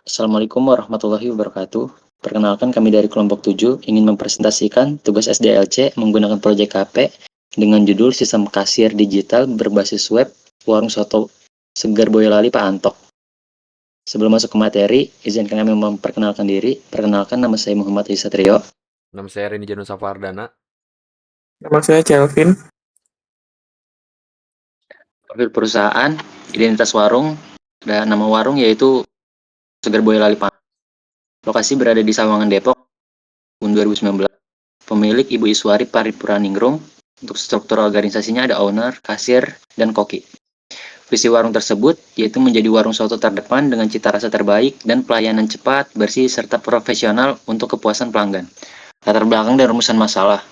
Assalamualaikum warahmatullahi wabarakatuh. Perkenalkan kami dari kelompok 7 ingin mempresentasikan tugas SDLC menggunakan proyek KP dengan judul Sistem Kasir Digital Berbasis Web Warung Soto Segar Boyolali Pak Antok. Sebelum masuk ke materi, izinkan kami memperkenalkan diri. Perkenalkan, nama saya Muhammad Isatrio. Nama saya Rini Janus Safardana. Nama saya Kelvin. Profil perusahaan, identitas warung, dan nama warung yaitu Segar Boyolali Pak Antok. Lokasi berada di Sawangan, Depok, tahun 2019. Pemilik Ibu Iswari Paripurwaningrum. Untuk struktur organisasinya ada owner, kasir, dan koki. Visi warung tersebut yaitu menjadi warung soto terdepan dengan cita rasa terbaik dan pelayanan cepat, bersih, serta profesional untuk kepuasan pelanggan. Latar belakang dan rumusan masalah.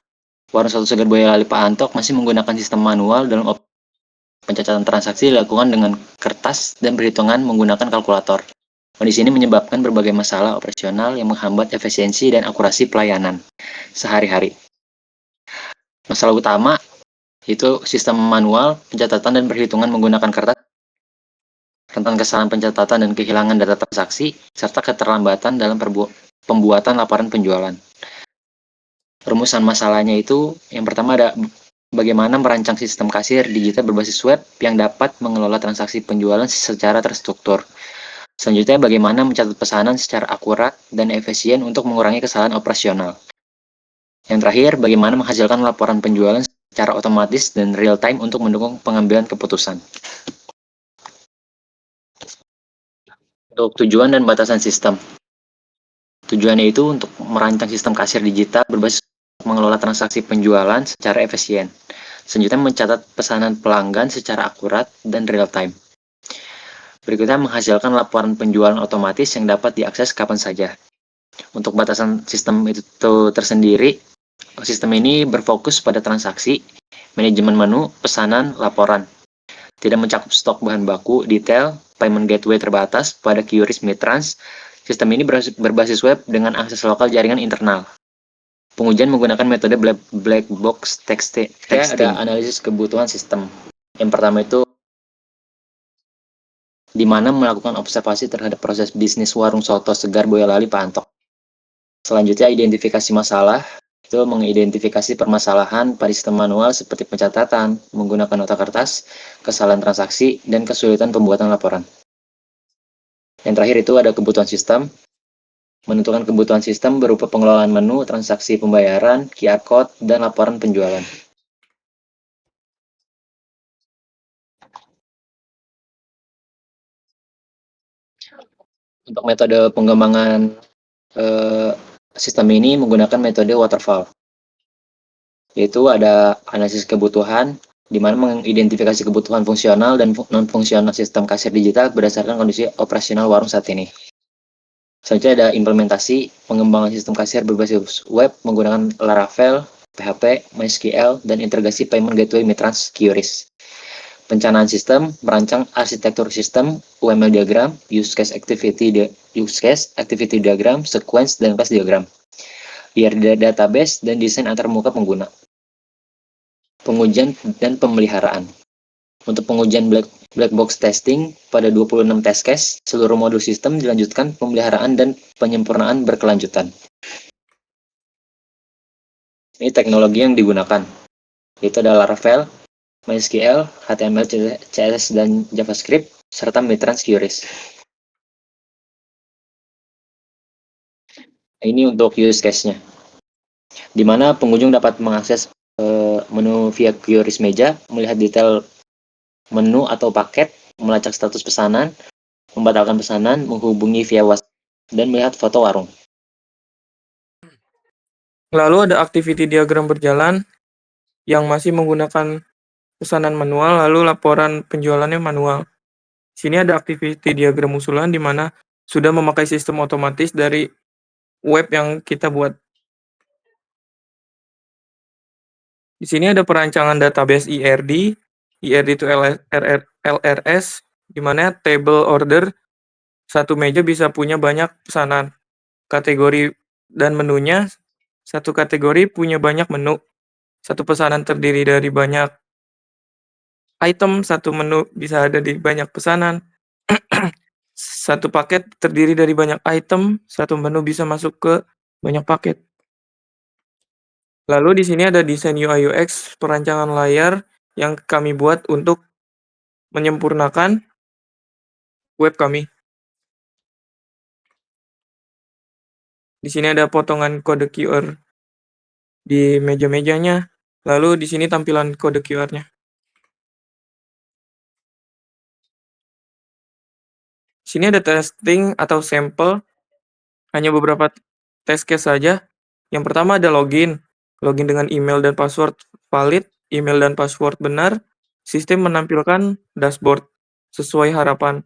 Warung soto Segar Boyolali Pak Antok masih menggunakan sistem manual dalam pencatatan transaksi dilakukan dengan kertas dan perhitungan menggunakan kalkulator. Kondisi ini menyebabkan berbagai masalah operasional yang menghambat efisiensi dan akurasi pelayanan sehari-hari. Masalah utama itu sistem manual, pencatatan dan perhitungan menggunakan kertas, rentan kesalahan pencatatan dan kehilangan data transaksi, serta keterlambatan dalam pembuatan laporan penjualan. Rumusan masalahnya itu, yang pertama ada bagaimana merancang sistem kasir digital berbasis web yang dapat mengelola transaksi penjualan secara terstruktur. Selanjutnya, bagaimana mencatat pesanan secara akurat dan efisien untuk mengurangi kesalahan operasional. Yang terakhir, bagaimana menghasilkan laporan penjualan secara otomatis dan real time untuk mendukung pengambilan keputusan. Untuk tujuan dan batasan sistem. Tujuannya itu untuk merancang sistem kasir digital berbasis mengelola transaksi penjualan secara efisien. Selanjutnya, mencatat pesanan pelanggan secara akurat dan real time. Berikutnya, menghasilkan laporan penjualan otomatis yang dapat diakses kapan saja. Untuk batasan sistem itu tersendiri, sistem ini berfokus pada transaksi, manajemen menu, pesanan, laporan. Tidak mencakup stok bahan baku, detail, payment gateway terbatas pada QRIS Mitrans. Sistem ini berbasis web dengan akses lokal jaringan internal. Pengujian menggunakan metode black box texting. Ada analisis kebutuhan sistem. Yang pertama itu di mana melakukan observasi terhadap proses bisnis warung soto Segar Boyolali Pak Antok. Selanjutnya, identifikasi masalah. Itu mengidentifikasi permasalahan pada sistem manual seperti pencatatan, menggunakan nota kertas, kesalahan transaksi, dan kesulitan pembuatan laporan. Yang terakhir itu ada kebutuhan sistem. Menentukan kebutuhan sistem berupa pengelolaan menu, transaksi pembayaran, QR code, dan laporan penjualan. Untuk metode pengembangan sistem ini menggunakan metode waterfall, yaitu ada analisis kebutuhan, di mana mengidentifikasi kebutuhan fungsional dan non-fungsional sistem kasir digital berdasarkan kondisi operasional warung saat ini. Selanjutnya ada implementasi pengembangan sistem kasir berbasis web menggunakan Laravel, PHP, MySQL, dan integrasi payment gateway Mitrans QRIS. Perencanaan sistem, merancang arsitektur sistem, UML diagram, use case activity diagram, sequence, dan class diagram. IRD database, dan desain antarmuka pengguna. Pengujian dan pemeliharaan. Untuk pengujian black box testing pada 26 test case, seluruh modul sistem dilanjutkan pemeliharaan dan penyempurnaan berkelanjutan. Ini teknologi yang digunakan, yaitu ada Laravel, MySQL, HTML, CSS, dan JavaScript, serta Mitrans QRIS. Ini untuk use case-nya, di mana pengunjung dapat mengakses menu via QRIS meja, melihat detail menu atau paket, melacak status pesanan, membatalkan pesanan, menghubungi via WhatsApp, dan melihat foto warung. Lalu ada activity diagram berjalan yang masih menggunakan pesanan manual, lalu laporan penjualannya manual. Sini ada activity diagram usulan di mana sudah memakai sistem otomatis dari web yang kita buat. Di sini ada perancangan database IRD. IRD itu LRS, di mana table order satu meja bisa punya banyak pesanan. Kategori dan menunya, satu kategori punya banyak menu. Satu pesanan terdiri dari banyak item, satu menu bisa ada di banyak pesanan. Satu paket terdiri dari banyak item, satu menu bisa masuk ke banyak paket. Lalu di sini ada desain UI UX perancangan layar yang kami buat untuk menyempurnakan web kami. Di sini ada potongan kode QR di meja-mejanya. Lalu di sini tampilan kode QR-nya. Di sini ada testing atau sampel, hanya beberapa test case saja. Yang pertama ada login. Login dengan email dan password valid, email dan password benar. Sistem menampilkan dashboard sesuai harapan,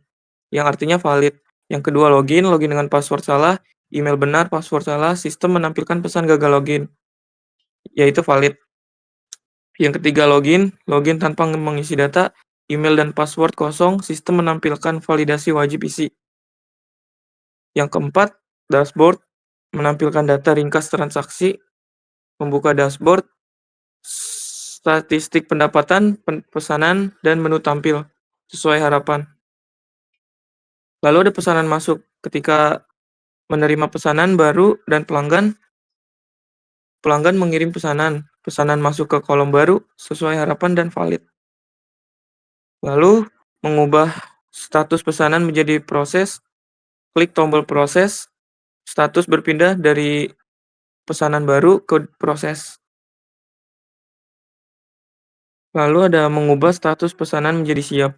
yang artinya valid. Yang kedua login dengan password salah, email benar, password salah, sistem menampilkan pesan gagal login, yaitu valid. Yang ketiga login tanpa mengisi data, email dan password kosong, sistem menampilkan validasi wajib isi. Yang keempat, dashboard menampilkan data ringkas transaksi, membuka dashboard, statistik pendapatan, pesanan, dan menu tampil sesuai harapan. Lalu ada pesanan masuk. Ketika menerima pesanan baru dan pelanggan mengirim pesanan masuk ke kolom baru sesuai harapan dan valid. Lalu mengubah status pesanan menjadi proses, klik tombol proses, status berpindah dari pesanan baru ke proses. Lalu ada mengubah status pesanan menjadi siap.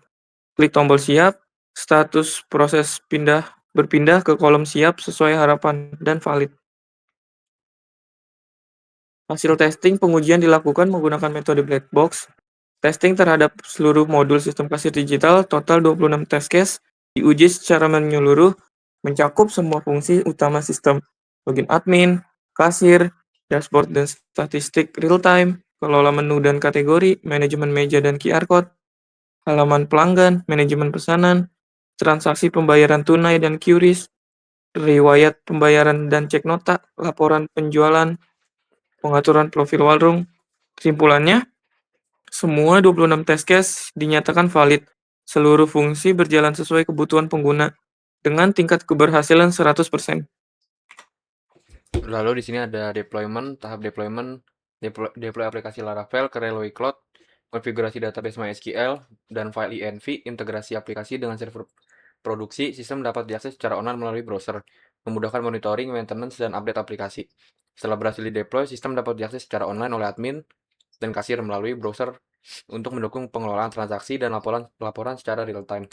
Klik tombol siap, status proses berpindah ke kolom siap sesuai harapan dan valid. Hasil testing pengujian dilakukan menggunakan metode black box. Testing terhadap seluruh modul sistem kasir digital, total 26 test case, diuji secara menyeluruh, mencakup semua fungsi utama sistem, login admin, kasir, dashboard dan statistik real-time, kelola menu dan kategori, manajemen meja dan QR code, halaman pelanggan, manajemen pesanan, transaksi pembayaran tunai dan QRIS, riwayat pembayaran dan cek nota, laporan penjualan, pengaturan profil warung. Kesimpulannya, semua 26 test case dinyatakan valid. Seluruh fungsi berjalan sesuai kebutuhan pengguna dengan tingkat keberhasilan 100%. Lalu di sini ada tahap deployment, deploy aplikasi Laravel ke Relay Cloud, konfigurasi database MySQL, dan file env, integrasi aplikasi dengan server produksi. Sistem dapat diakses secara online melalui browser, memudahkan monitoring, maintenance, dan update aplikasi. Setelah berhasil di-deploy, sistem dapat diakses secara online oleh admin dan kasir melalui browser untuk mendukung pengelolaan transaksi dan laporan secara real-time.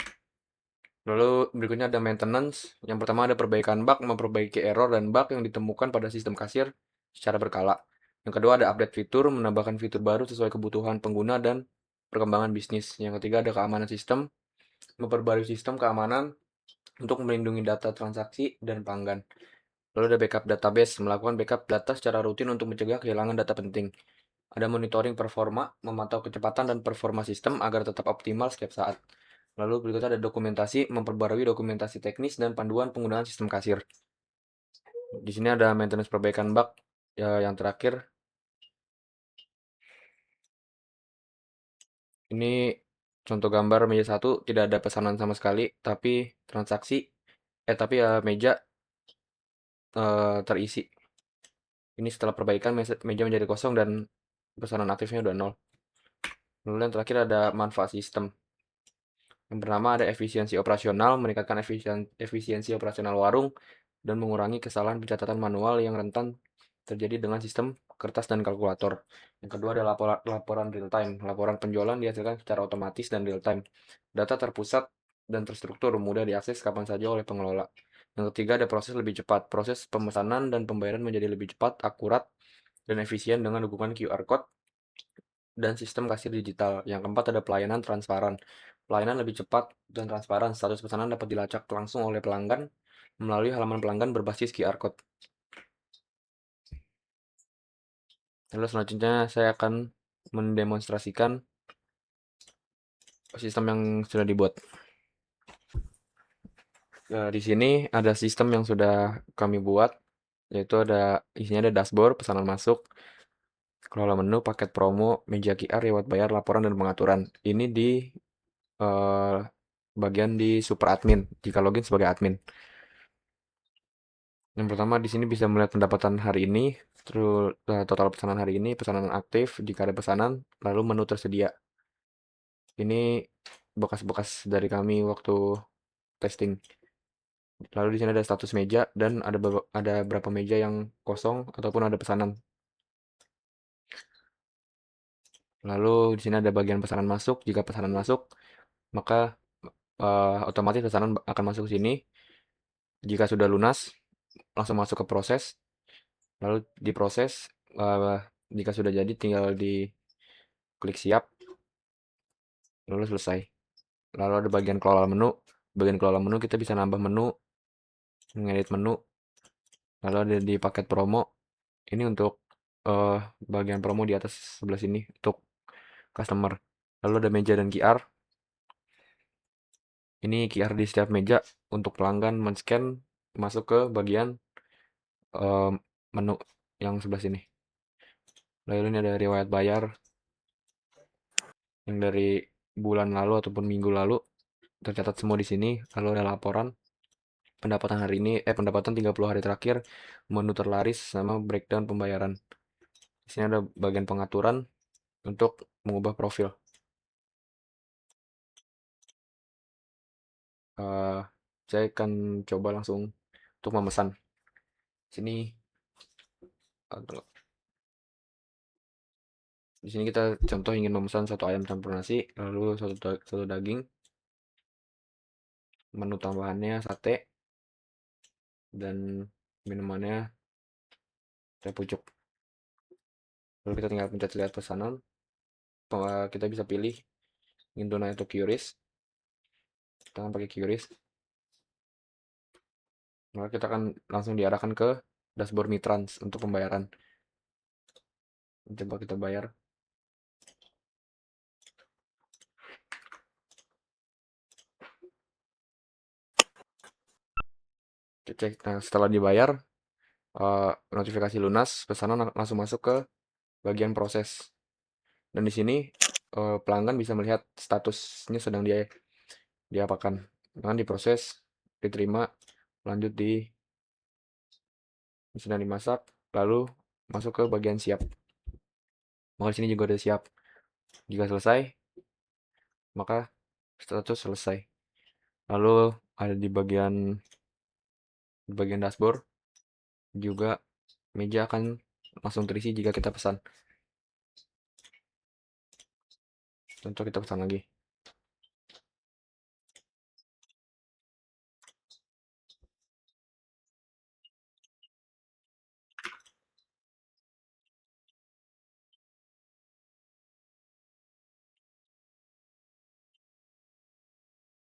Lalu berikutnya ada maintenance. Yang pertama ada perbaikan bug, memperbaiki error dan bug yang ditemukan pada sistem kasir secara berkala. Yang kedua ada update fitur, menambahkan fitur baru sesuai kebutuhan pengguna dan perkembangan bisnis. Yang ketiga ada keamanan sistem, memperbarui sistem keamanan untuk melindungi data transaksi dan pelanggan. Lalu ada backup database, melakukan backup data secara rutin untuk mencegah kehilangan data penting. Ada monitoring performa, memantau kecepatan dan performa sistem agar tetap optimal setiap saat. Lalu berikutnya ada dokumentasi, memperbarui dokumentasi teknis dan panduan penggunaan sistem kasir. Di sini ada maintenance perbaikan bug. Ya, yang terakhir, ini contoh gambar meja 1, tidak ada pesanan sama sekali, tapi meja terisi. Ini setelah perbaikan meja menjadi kosong dan pesanan aktifnya udah 0. Lalu yang terakhir ada manfaat sistem. Yang pertama ada efisiensi operasional, meningkatkan efisiensi operasional warung dan mengurangi kesalahan pencatatan manual yang rentan terjadi dengan sistem kertas dan kalkulator. Yang kedua ada laporan real time. Laporan penjualan dihasilkan secara otomatis dan real time. Data terpusat dan terstruktur, mudah diakses kapan saja oleh pengelola. Yang ketiga ada proses lebih cepat. Proses pemesanan dan pembayaran menjadi lebih cepat, akurat, dan efisien dengan dukungan QR code dan sistem kasir digital. Yang keempat ada pelayanan transparan. Pelayanan lebih cepat dan transparan. Status pesanan dapat dilacak langsung oleh pelanggan melalui halaman pelanggan berbasis QR code. Lalu selanjutnya saya akan mendemonstrasikan sistem yang sudah dibuat. Di sini ada sistem yang sudah kami buat, yaitu isinya ada dashboard, pesanan masuk, kelola menu, paket promo, meja QR, riwayat bayar, laporan, dan pengaturan. Ini bagian di super admin jika login sebagai admin. Yang pertama di sini bisa melihat pendapatan hari ini, terus total pesanan hari ini, pesanan aktif jika ada pesanan, lalu menu tersedia. Ini bekas-bekas dari kami waktu testing. Lalu di sini ada status meja dan ada berapa meja yang kosong ataupun ada pesanan. Lalu di sini ada bagian pesanan masuk. Jika pesanan masuk, maka otomatis pesanan akan masuk ke sini. Jika sudah lunas, langsung masuk ke proses. Lalu diproses. Jika sudah jadi, tinggal di klik siap. Lalu selesai. Lalu ada bagian kelola menu. Bagian kelola menu kita bisa nambah menu, mengedit menu. Lalu ada di paket promo. Ini untuk bagian promo di atas sebelah sini untuk customer. Lalu ada meja dan QR. Ini QR di setiap meja untuk pelanggan men-scan masuk ke bagian menu yang sebelah sini. Lalu ini ada riwayat bayar yang dari bulan lalu ataupun minggu lalu tercatat semua di sini. Lalu ada laporan pendapatan hari ini, pendapatan 30 hari terakhir, menu terlaris sama breakdown pembayaran. Di sini ada bagian pengaturan untuk mengubah profil. Saya akan coba langsung untuk memesan. Sini di sini kita contoh ingin memesan 1 ayam campur nasi, lalu satu daging, menu tambahannya sate, dan minumannya teh pucuk. Lalu kita tinggal pencet lihat pesanan, kita bisa pilih ingin tunai atau QRIS. Kita akan pakai QRIS. Maka kita akan langsung diarahkan ke dashboard Mitrans untuk pembayaran. Coba kita bayar. Cek. Nah, setelah dibayar, notifikasi lunas, pesanan langsung masuk ke bagian proses. Dan di sini pelanggan bisa melihat statusnya sedang diapakan. Dengan diproses, diterima, lanjut sedang dimasak, lalu masuk ke bagian siap. Maka di sini juga ada siap. Jika selesai, maka status selesai. Lalu ada di bagian dashboard juga meja akan langsung terisi jika kita pesan. Contoh kita pesan lagi.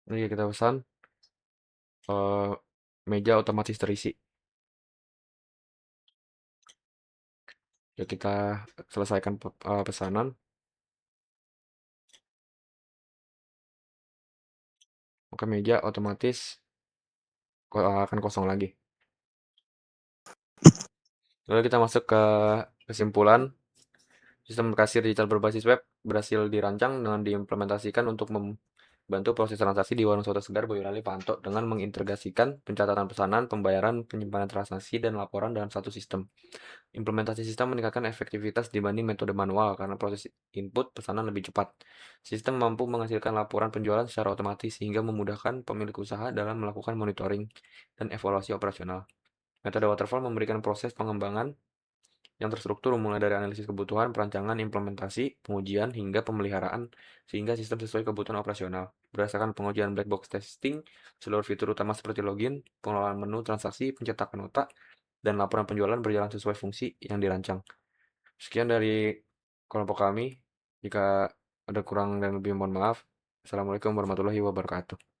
Ini kita pesan, meja otomatis terisi. Ya kita selesaikan pesanan. Maka meja otomatis akan kosong lagi. Lalu kita masuk ke kesimpulan. Sistem kasir digital berbasis web berhasil dirancang dengan diimplementasikan untuk membantu proses transaksi di warung soto segar Boyolali Panto dengan mengintegrasikan pencatatan pesanan, pembayaran, penyimpanan transaksi, dan laporan dalam satu sistem. Implementasi sistem meningkatkan efektivitas dibanding metode manual karena proses input pesanan lebih cepat. Sistem mampu menghasilkan laporan penjualan secara otomatis sehingga memudahkan pemilik usaha dalam melakukan monitoring dan evaluasi operasional. Metode waterfall memberikan proses pengembangan yang terstruktur mulai dari analisis kebutuhan, perancangan, implementasi, pengujian, hingga pemeliharaan sehingga sistem sesuai kebutuhan operasional. Berdasarkan pengujian black box testing, seluruh fitur utama seperti login, pengelolaan menu, transaksi, pencetakan nota, dan laporan penjualan berjalan sesuai fungsi yang dirancang. Sekian dari kelompok kami. Jika ada kurang dan lebih mohon maaf. Assalamualaikum warahmatullahi wabarakatuh.